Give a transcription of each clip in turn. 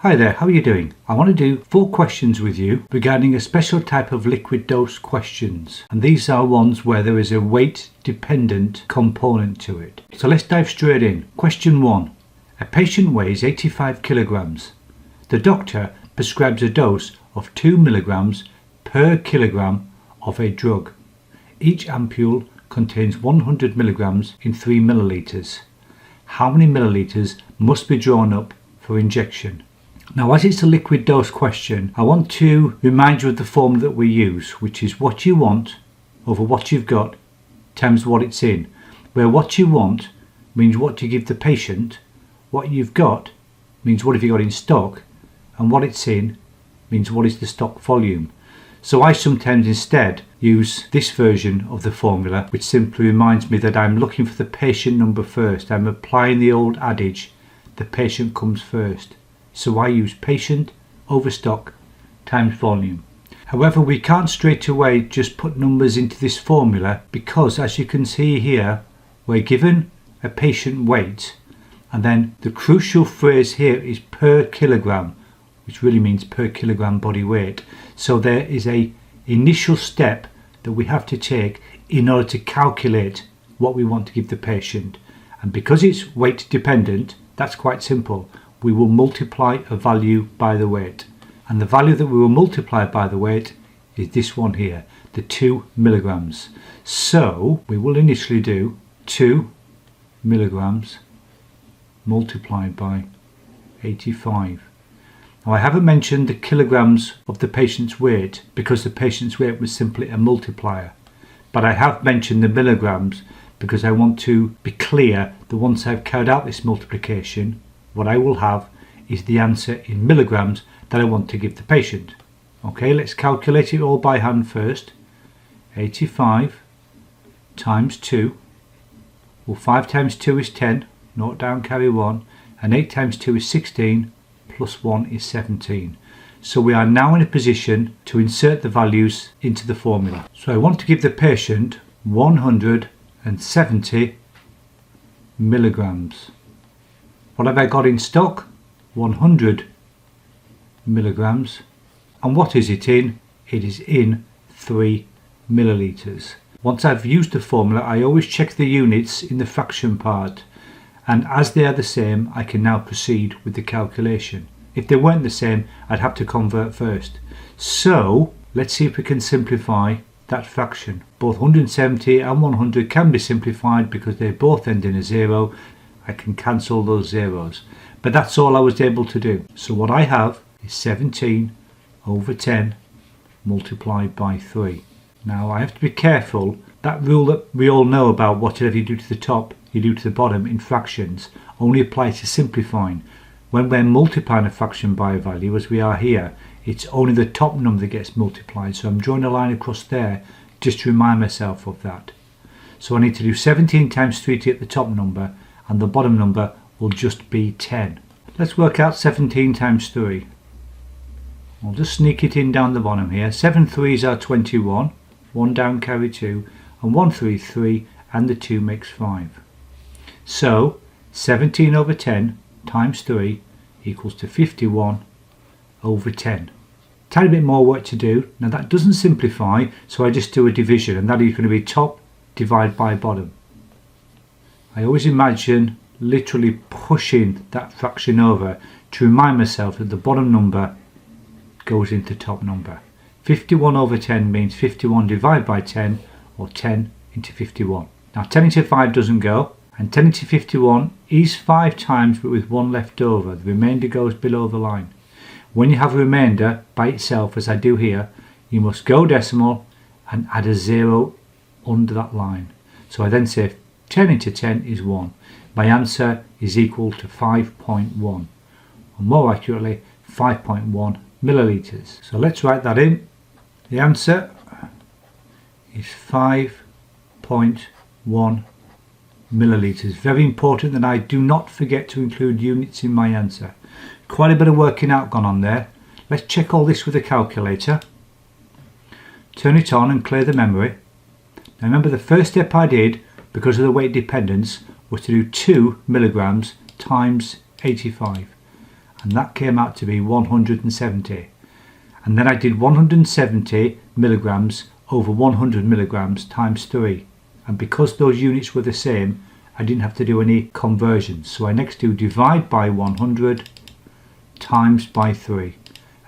Hi there, how are you doing? I want to do 4 questions with you regarding a special type of liquid dose questions. And these are ones where there is a weight dependent component to it. So let's dive straight in. Question 1. A patient weighs 85 kilograms. The doctor prescribes a dose of 2 milligrams per kilogram of a drug. Each ampule contains 100 milligrams in 3 milliliters. How many milliliters must be drawn up for injection? Now, as it's a liquid dose question, I want to remind you of the formula that we use, which is what you want over what you've got times what it's in, where what you want means what you give the patient, what you've got means what have you got in stock, and what it's in means what is the stock volume. So I sometimes instead use this version of the formula, which simply reminds me that I'm looking for the patient number first. I'm applying the old adage, the patient comes first. So I use patient over stock times volume. However, we can't straight away just put numbers into this formula because, as you can see here, we're given a patient weight, and then the crucial phrase here is per kilogram, which really means per kilogram body weight. So there is a initial step that we have to take in order to calculate what we want to give the patient. And because it's weight dependent, that's quite simple. We will multiply a value by the weight, and the value that we will multiply by the weight is this one here, the 2 milligrams. So we will initially do 2 milligrams multiplied by 85. Now, I haven't mentioned the kilograms of the patient's weight because the patient's weight was simply a multiplier, but I have mentioned the milligrams because I want to be clear that once I've carried out this multiplication, what I will have is the answer in milligrams that I want to give the patient. Okay, let's calculate it all by hand first. 85 times 2. Well, 5 times 2 is 10. Note down, carry 1. And 8 times 2 is 16. Plus 1 is 17. So we are now in a position to insert the values into the formula. So I want to give the patient 170 milligrams. What have I got in stock? 100 milligrams. And what is it in? It is in 3 milliliters. Once I've used the formula, I always check the units in the fraction part. And as they are the same, I can now proceed with the calculation. If they weren't the same, I'd have to convert first. So let's see if we can simplify that fraction. Both 170 and 100 can be simplified because they both end in a 0. I can cancel those zeros, but that's all I was able to do. So what I have is 17 over 10 multiplied by 3. Now I have to be careful. That rule that we all know about, whatever you do to the top, you do to the bottom in fractions, only applies to simplifying. When we're multiplying a fraction by a value, as we are here, it's only the top number that gets multiplied. So I'm drawing a line across there just to remind myself of that. So I need to do 17 times 3 to get the top number, and the bottom number will just be 10. Let's work out 17 times 3. I'll just sneak it in down the bottom here. 7 3s are 21, 1 down, carry 2, and 1 3 3, and the 2 makes 5. So 17 over 10 times 3 equals to 51 over 10. Tiny bit more work to do. Now that doesn't simplify, so I just do a division, and that is going to be top divided by bottom. I always imagine literally pushing that fraction over to remind myself that the bottom number goes into top number. 51 over 10 means 51 divided by 10, or 10 into 51. Now 10 into 5 doesn't go, and 10 into 51 is 5 times but with 1 left over. The remainder goes below the line. When you have a remainder by itself, as I do here, you must go decimal and add a 0 under that line. So I then say 10 into 10 is 1. My answer is equal to 5.1, or more accurately 5.1 milliliters. So let's write that in. The answer is 5.1 milliliters. Very important that I do not forget to include units in my answer. Quite a bit of working out gone on there. Let's check all this with a calculator. Turn it on and clear the memory. Now remember, the first step I did, because of the weight dependence, was to do 2 milligrams times 85. and that came out to be 170. And then I did 170 milligrams over 100 milligrams times 3. And because those units were the same, I didn't have to do any conversions. So I next do divide by 100 times by 3.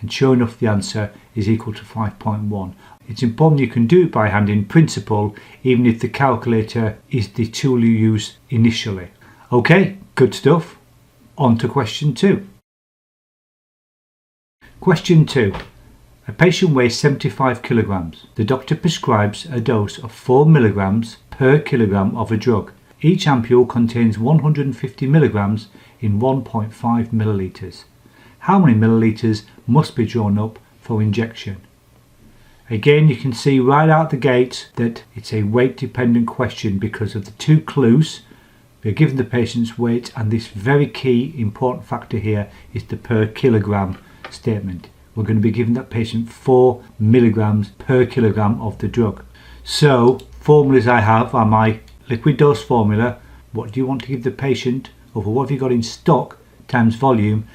And sure enough, the answer is equal to 5.1. It's important you can do it by hand in principle, even if the calculator is the tool you use initially. Okay, good stuff. On to question 2. Question 2. A patient weighs 75 kilograms. The doctor prescribes a dose of 4 milligrams per kilogram of a drug. Each ampule contains 150 milligrams in 1.5 milliliters. How many milliliters must be drawn up for injection? Again, you can see right out the gate that it's a weight dependent question because of the two clues. We're given the patient's weight, and this very key important factor here is the per kilogram statement. We're going to be giving that patient 4 milligrams per kilogram of the drug. So formulas I have are my liquid dose formula, what do you want to give the patient over what have you got in stock times volume,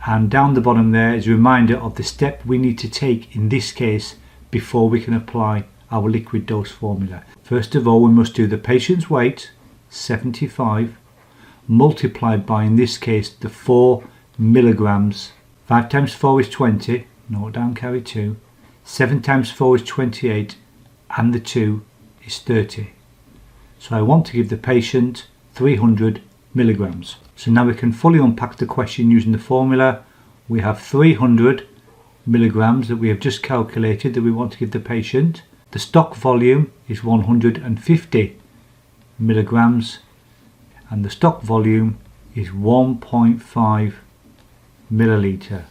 and down the bottom there is a reminder of the step we need to take in this case before we can apply our liquid dose formula. First of all, we must do the patient's weight, 75, multiplied by, in this case, the 4 milligrams. 5 times 4 is 20, note down, carry 2. 7 times 4 is 28, and the 2 is 30. So I want to give the patient 300 milligrams. So now we can fully unpack the question using the formula. We have 300 milligrams that we have just calculated that we want to give the patient. The stock volume is 150 milligrams, and the stock volume is 1.5 milliliter.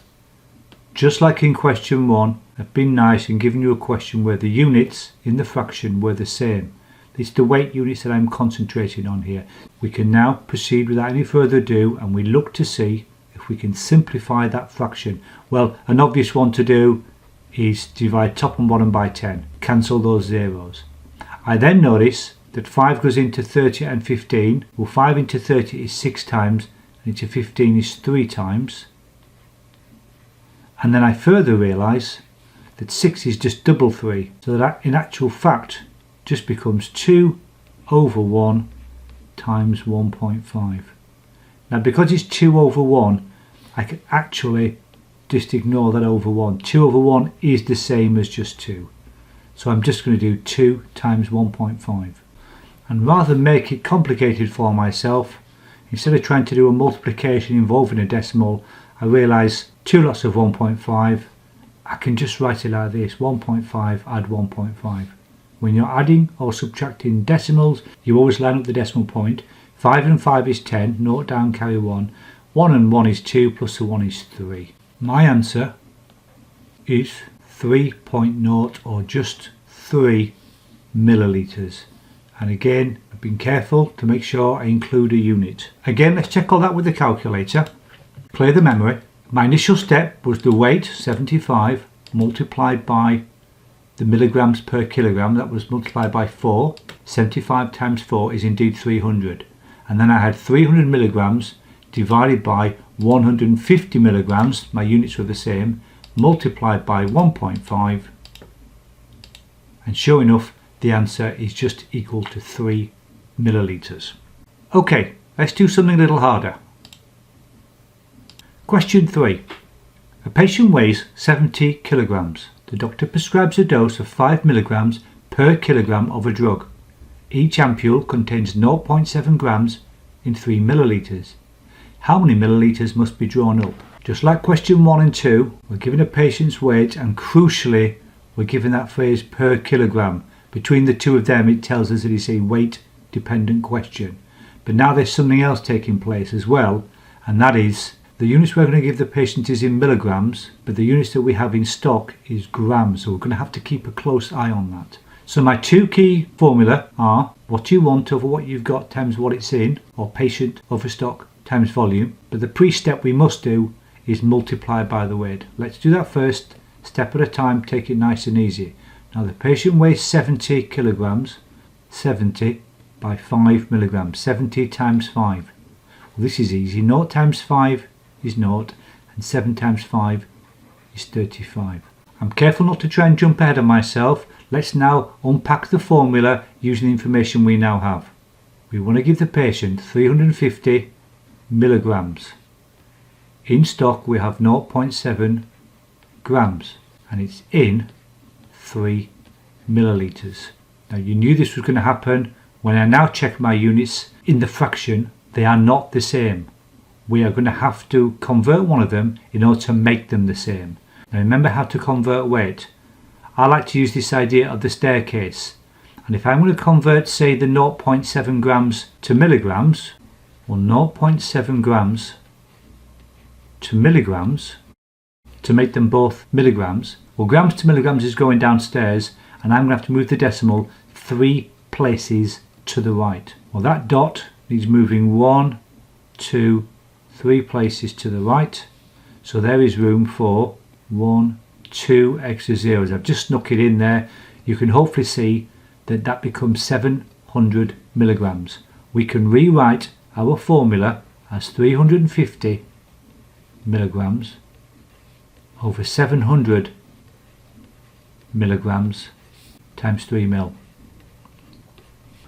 Just like in question 1, I've been nice and given you a question where the units in the fraction were the same. It's the weight units that I'm concentrating on here. We can now proceed without any further ado, and we look to see if we can simplify that fraction. Well, an obvious one to do is divide top and bottom by 10. Cancel those zeros. I then notice that 5 goes into 30 and 15. Well, 5 into 30 is 6 times, and into 15 is 3 times. And then I further realise that 6 is just double 3. So that in actual fact just becomes 2 over 1 times 1.5. Now because it's 2 over 1, I can actually just ignore that over 1. 2 over 1 is the same as just 2. So I'm just going to do 2 times 1.5. And rather than make it complicated for myself, instead of trying to do a multiplication involving a decimal, I realise 2 lots of 1.5, I can just write it like this: 1.5 add 1.5. When you're adding or subtracting decimals, you always line up the decimal point. 5 and 5 is 10, note down, carry 1. 1 and 1 is 2, plus the 1 is 3. My answer is 3.0, or just 3 millilitres. And again, I've been careful to make sure I include a unit. Again, let's check all that with the calculator. Clear the memory. My initial step was the weight, 75, multiplied by the milligrams per kilogram. That was multiplied by 4. 75 times 4 is indeed 300. And then I had 300 milligrams divided by 150 milligrams, my units were the same, multiplied by 1.5. And sure enough, the answer is just equal to 3 millilitres. Okay, let's do something a little harder. Question 3. A patient weighs 70 kilograms. The doctor prescribes a dose of 5 milligrams per kilogram of a drug. Each ampule contains 0.7 grams in 3 millilitres. How many millilitres must be drawn up? Just like question 1 and 2, we're given a patient's weight, and crucially, we're given that phrase per kilogram. Between the two of them, it tells us that it's a weight dependent question. But now there's something else taking place as well, and that is the units we're going to give the patient is in milligrams, but the units that we have in stock is grams, so we're going to have to keep a close eye on that. So my two key formula are what you want over what you've got times what it's in, or patient over stock times volume, but the pre-step we must do is multiply by the weight. Let's do that first, step at a time, take it nice and easy. Now the patient weighs 70 kilograms, 70 by 5 milligrams, 70 times 5. Well, this is easy. 0 times 5 is 0, and 7 times 5 is 35. I'm careful not to try and jump ahead of myself. Let's now unpack the formula using the information we now have. We want to give the patient 350 milligrams. In stock we have 0.7 grams and it's in 3 millilitres. Now you knew this was going to happen. When I now check my units in the fraction, they are not the same. We are going to have to convert one of them in order to make them the same. Now remember how to convert weight. I like to use this idea of the staircase. And if I'm going to convert, say, the 0.7 grams to milligrams, or 0.7 grams to milligrams, to make them both milligrams, well, grams to milligrams is going downstairs, and I'm going to have to move the decimal 3 places to the right. Well, that dot needs moving 1, 2, 3 places to the right. So there is room for 1, 2 extra zeros. I've just snuck it in there. You can hopefully see that that becomes 700 milligrams. We can rewrite our formula as 350 milligrams over 700 milligrams times 3 mil.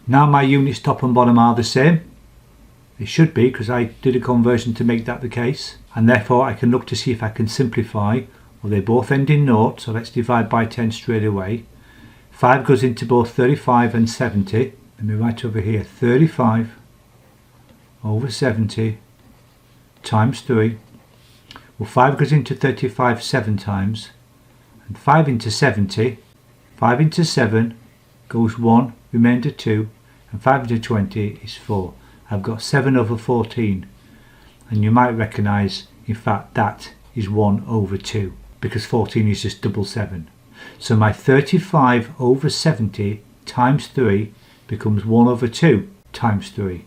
Now my units top and bottom are the same. They should be, because I did a conversion to make that the case, and therefore I can look to see if I can simplify. Well, they both end in 0, so let's divide by 10 straight away. 5 goes into both 35 and 70. Let me write over here 35 over 70 times 3. Well, 5 goes into 35 7 times, and 5 into 70, 5 into 7 goes 1, remainder 2, and 5 into 20 is 4. I've got 7 over 14, and you might recognise, in fact, that is 1 over 2, because 14 is just double 7. So my 35 over 70 times 3 becomes 1 over 2 times 3.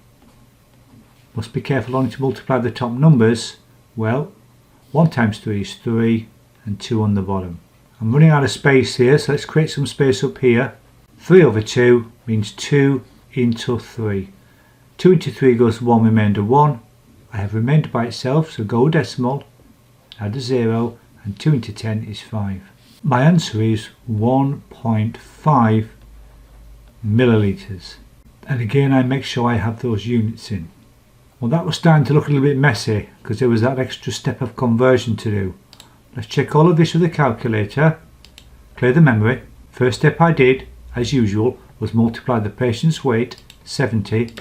Must be careful only to multiply the top numbers. Well, 1 times 3 is 3 and 2 on the bottom. I'm running out of space here, so let's create some space up here. 3 over 2 means 2 into 3. 2 into 3 goes 1, remainder 1. I have remainder by itself, so go decimal, add a 0, and 2 into 10 is 5. My answer is 1.5 millilitres. And again, I make sure I have those units in. Well, that was starting to look a little bit messy because there was that extra step of conversion to do. Let's check all of this with a calculator. Clear the memory. First step I did, as usual, was multiply the patient's weight, 70,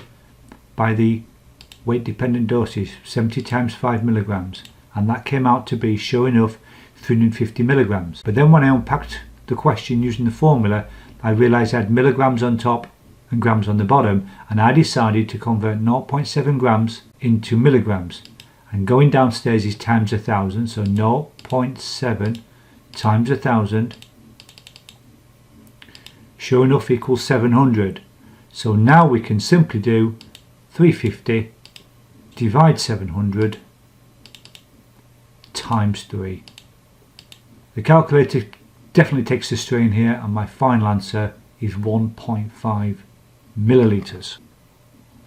by the weight dependent dosage, 70 times 5 milligrams. And that came out to be, sure enough, 350 milligrams. But then when I unpacked the question using the formula, I realised I had milligrams on top and grams on the bottom, and I decided to convert 0.7 grams into milligrams. And going downstairs is times 1,000, so 0.7 times 1,000, sure enough, equals 700. So now we can simply do 350 divide 700 times 3. The calculator definitely takes the strain here, and my final answer is 1.5 millilitres.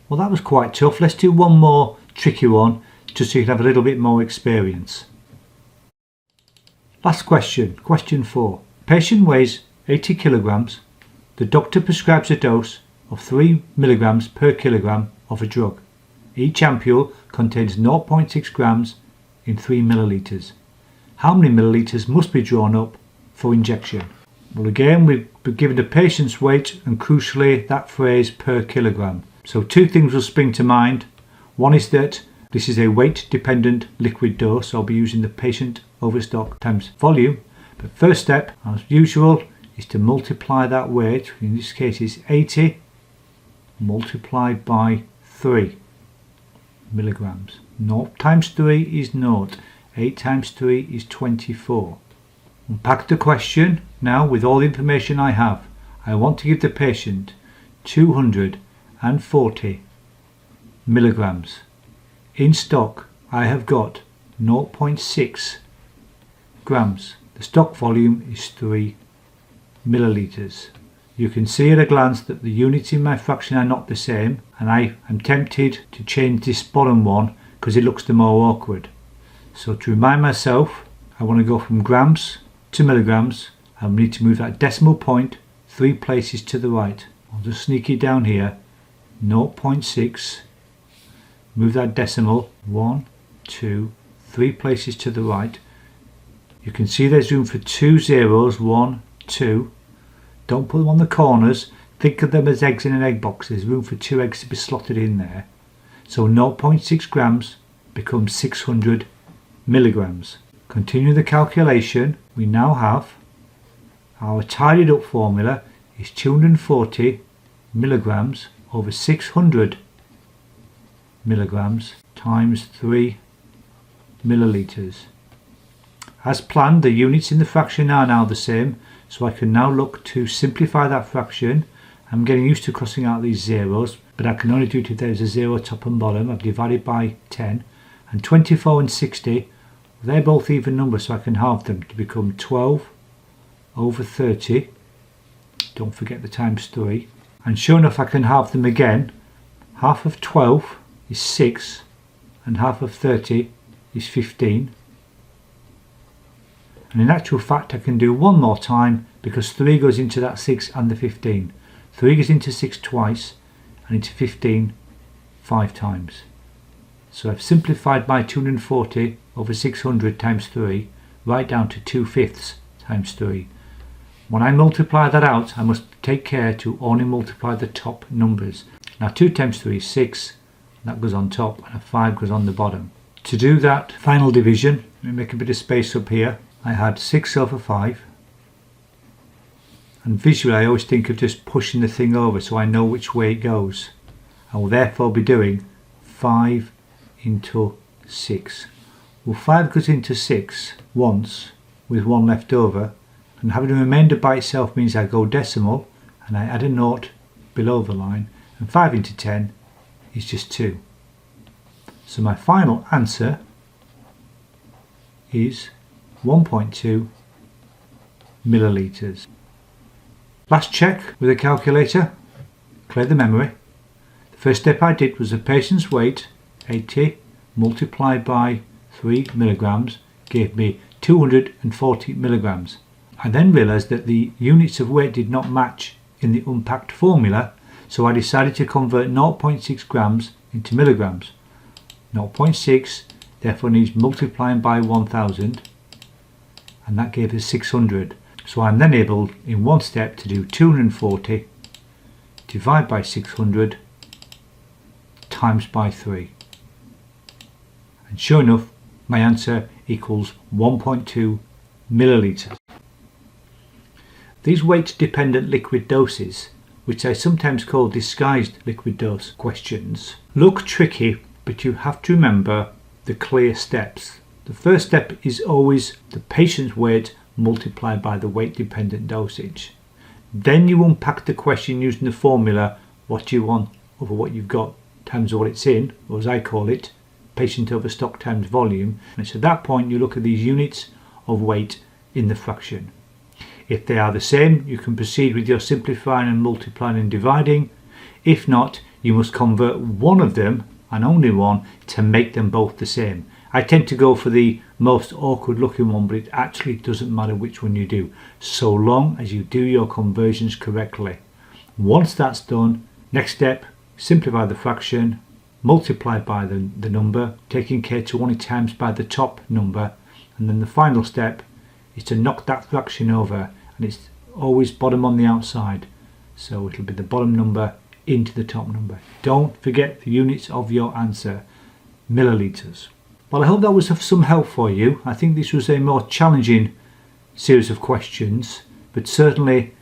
Well, that was quite tough. Let's do one more tricky one just so you can have a little bit more experience. Last question, question 4. Patient weighs 80 kilograms. The doctor prescribes a dose of 3 milligrams per kilogram of a drug. Each ampule contains 0.6 grams in 3 millilitres. How many millilitres must be drawn up for injection? Well, again, we've been given the patient's weight and crucially that phrase per kilogram. So two things will spring to mind. One is that this is a weight dependent liquid dose, so I'll be using the patient over stock times volume. But first step, as usual, is to multiply that weight, in this case is 80, multiplied by 3 milligrams. 0 times 3 is 0. 8 times 3 is 24. Unpack the question now with all the information I have. I want to give the patient 240 milligrams. In stock I have got 0.6 grams. The stock volume is 3 millilitres. You can see at a glance that the units in my fraction are not the same, and I am tempted to change this bottom one because it looks the more awkward. So to remind myself, I want to go from grams to milligrams. I need to move that decimal point 3 places to the right. I'll just sneak it down here, 0.6, move that decimal 1, 2, 3 places to the right. You can see there's room for 2 zeros, 1, 2. Don't put them on the corners, think of them as eggs in an egg box. There's room for 2 eggs to be slotted in there. So 0.6 grams becomes 600 milligrams. Continue the calculation. We now have our tidied up formula is 240 milligrams over 600 milligrams times 3 milliliters. As planned, the units in the fraction are now the same, so I can now look to simplify that fraction. I'm getting used to crossing out these zeros, but I can only do it if there's a 0 top and bottom. I've divided by 10, and 24 and 60, they're both even numbers, so I can halve them to become 12 over 30. Don't forget the times 3. And sure enough, I can halve them again. Half of 12 is 6, and half of 30 is 15. And in actual fact, I can do one more time, because 3 goes into that 6 and the 15. 3 goes into 6 twice, and into 15 5 times. So I've simplified my 240 over 600 times 3 right down to 2/5 times 3. When I multiply that out, I must take care to only multiply the top numbers. Now 2 times 3 is 6, that goes on top, and a 5 goes on the bottom. To do that final division, let me make a bit of space up here. I had 6 over 5, and visually I always think of just pushing the thing over so I know which way it goes. I will therefore be doing 5 into 6. Well, 5 goes into 6 once with 1 left over, and having a remainder by itself means I go decimal and I add a naught below the line, and 5 into 10 is just 2. So my final answer is 1.2 milliliters. Last check with a calculator, clear the memory. The first step I did was the patient's weight, 80, multiplied by 3 milligrams, gave me 240 milligrams. I then realised that the units of weight did not match in the unpacked formula, so I decided to convert 0.6 grams into milligrams. 0.6 therefore needs multiplying by 1000, and that gave us 600. So I'm then able in one step to do 240 divide by 600 times by 3. And sure enough, my answer equals 1.2 milliliters. These weight dependent liquid doses, which I sometimes call disguised liquid dose questions, look tricky, but you have to remember the clear steps. The first step is always the patient's weight multiplied by the weight dependent dosage. Then you unpack the question using the formula, what do you want over what you've got times what it's in, or as I call it, patient over stock times volume. And so at that point you look at these units of weight in the fraction. If they are the same, you can proceed with your simplifying and multiplying and dividing. If not, you must convert one of them, and only one, to make them both the same. I tend to go for the most awkward looking one, but it actually doesn't matter which one you do, so long as you do your conversions correctly. Once that's done, next step, simplify the fraction, multiply by the number, taking care to only times by the top number, and then the final step is to knock that fraction over, and it's always bottom on the outside, so it'll be the bottom number into the top number. Don't forget the units of your answer, milliliters. Well, I hope that was of some help for you. I think this was a more challenging series of questions, but certainly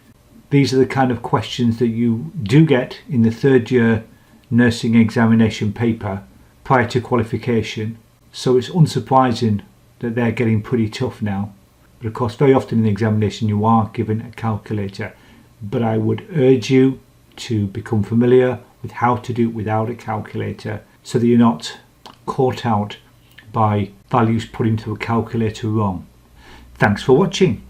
these are the kind of questions that you do get in the third year nursing examination paper prior to qualification. So it's unsurprising that they're getting pretty tough now. But of course, very often in the examination you are given a calculator. But I would urge you to become familiar with how to do it without a calculator, so that you're not caught out by values put into a calculator wrong. Thanks for watching.